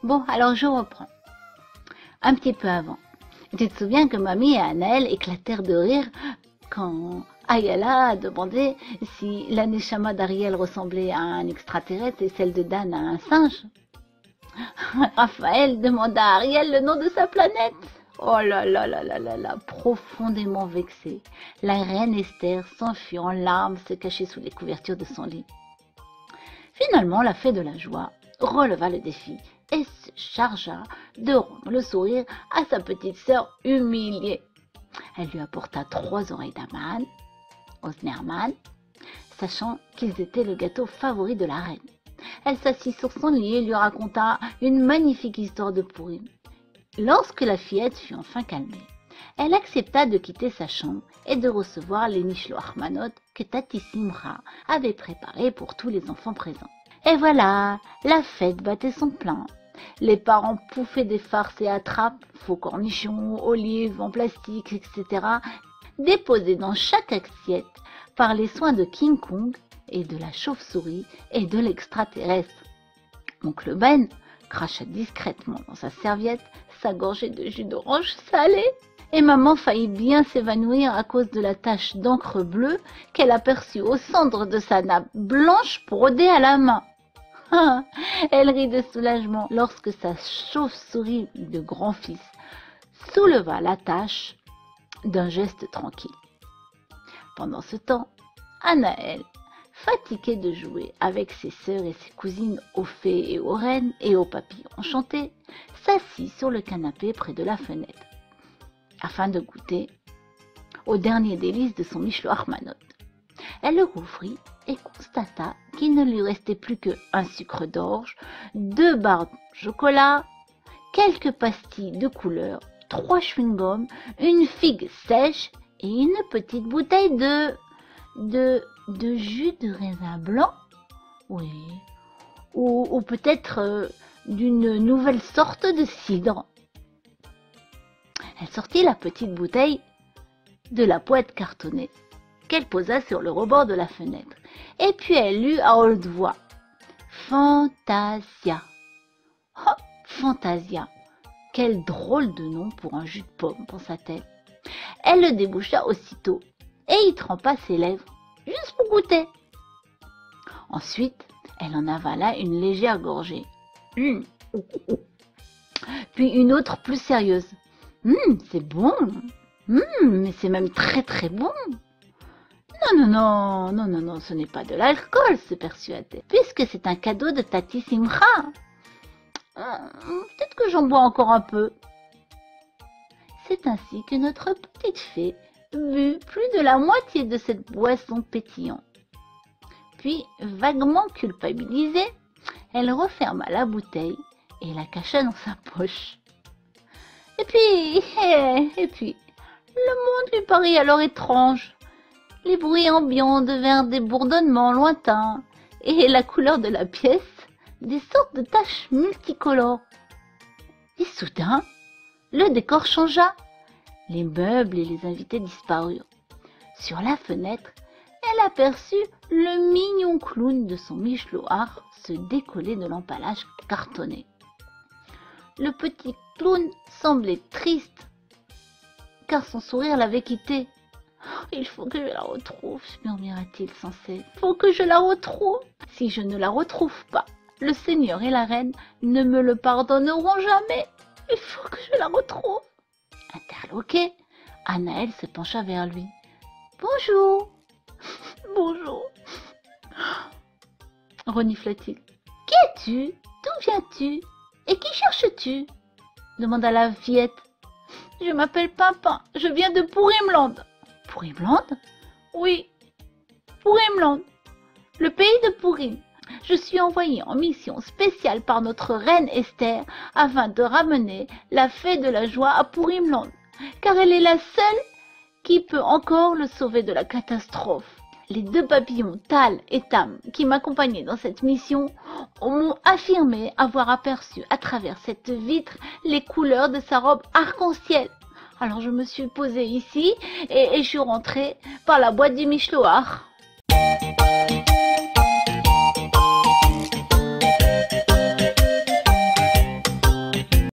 Bon, alors je reprends. Un petit peu avant. Tu te souviens que Mamie et Anaël éclatèrent de rire quand Ayala a demandé si la Neshama d'Ariel ressemblait à un extraterrestre et celle de Dan à un singe. Raphaël demanda à Ariel le nom de sa planète. Oh là là là là là là, profondément vexée, la reine Esther s'enfuit en larmes, se cachait sous les couvertures de son lit. Finalement, la fée de la joie releva le défi et se chargea de rendre le sourire à sa petite sœur humiliée. Elle lui apporta 3 oreilles d'Aman, Osnerman, sachant qu'ils étaient le gâteau favori de la reine. Elle s'assit sur son lit et lui raconta une magnifique histoire de Pourim. Lorsque la fillette fut enfin calmée, elle accepta de quitter sa chambre et de recevoir les Mishloach Manot que Tati Simra avait préparés pour tous les enfants présents. Et voilà, la fête battait son plein. Les parents pouffaient des farces et attrapes, faux cornichons, olives en plastique, etc., déposés dans chaque assiette par les soins de King Kong et de la chauve-souris et de l'extraterrestre. Oncle Ben cracha discrètement dans sa serviette sa gorgée de jus d'orange salé, et maman faillit bien s'évanouir à cause de la tache d'encre bleue qu'elle aperçut au centre de sa nappe blanche brodée à la main. Elle rit de soulagement lorsque sa chauve-souris de grand-fils souleva la tache d'un geste tranquille. Pendant ce temps, Anaël, fatiguée de jouer avec ses sœurs et ses cousines aux fées et aux reines et aux papillons enchantés, s'assit sur le canapé près de la fenêtre, afin de goûter au dernier délice de son Mishloach Manot. Elle le rouvrit et constata qu'il ne lui restait plus qu'un sucre d'orge, 2 barres de chocolat, quelques pastilles de couleur, 3 chewing-gums, une figue sèche et une petite bouteille de jus de raisin blanc, oui, ou peut-être d'une nouvelle sorte de cidre. Elle sortit la petite bouteille de la boîte cartonnée qu'elle posa sur le rebord de la fenêtre, et puis elle lut à haute voix « Fantasia ». Oh, Fantasia, quel drôle de nom pour un jus de pomme, pensa-t-elle. Elle le déboucha aussitôt et y trempa ses lèvres, juste pour goûter. Ensuite, elle en avala une légère gorgée. Puis une autre plus sérieuse. C'est bon. Mais c'est même très très bon. Non, ce n'est pas de l'alcool, se persuadait, puisque c'est un cadeau de Tati Simra. Peut-être que j'en bois encore un peu. C'est ainsi que notre petite fée but plus de la moitié de cette boisson pétillante. Puis, vaguement culpabilisée, elle referma la bouteille et la cacha dans sa poche. Et puis, le monde lui parut alors étrange. Les bruits ambiants devinrent des bourdonnements lointains, et la couleur de la pièce, des sortes de taches multicolores. Et soudain, le décor changea. Les meubles et les invités disparurent. Sur la fenêtre, elle aperçut le mignon clown de son Mishloach se décoller de l'emballage cartonné. Le petit clown semblait triste, car son sourire l'avait quitté. « Il faut que je la retrouve, » murmura-t-il sans cesse. « Il faut que je la retrouve. Si je ne la retrouve pas, le Seigneur et la Reine ne me le pardonneront jamais. Il faut que je la retrouve. » Interloquée, Anaël se pencha vers lui. « Bonjour. »« Bonjour. » renifla-t-il. « Qui es-tu? D'où viens-tu? Et qui cherches-tu » demanda la fillette. « Je m'appelle Pimpin, je viens de Pourimland. »« Pourimland ?»« Oui, Pourimland, le pays de Pourim. Je suis envoyée en mission spéciale par notre reine Esther afin de ramener la fée de la joie à Pourimland, car elle est la seule qui peut encore le sauver de la catastrophe. Les 2 papillons, Tal et Tam, qui m'accompagnaient dans cette mission, m'ont affirmé avoir aperçu à travers cette vitre les couleurs de sa robe arc-en-ciel. Alors je me suis posée ici et je suis rentrée par la boîte du Mishloach.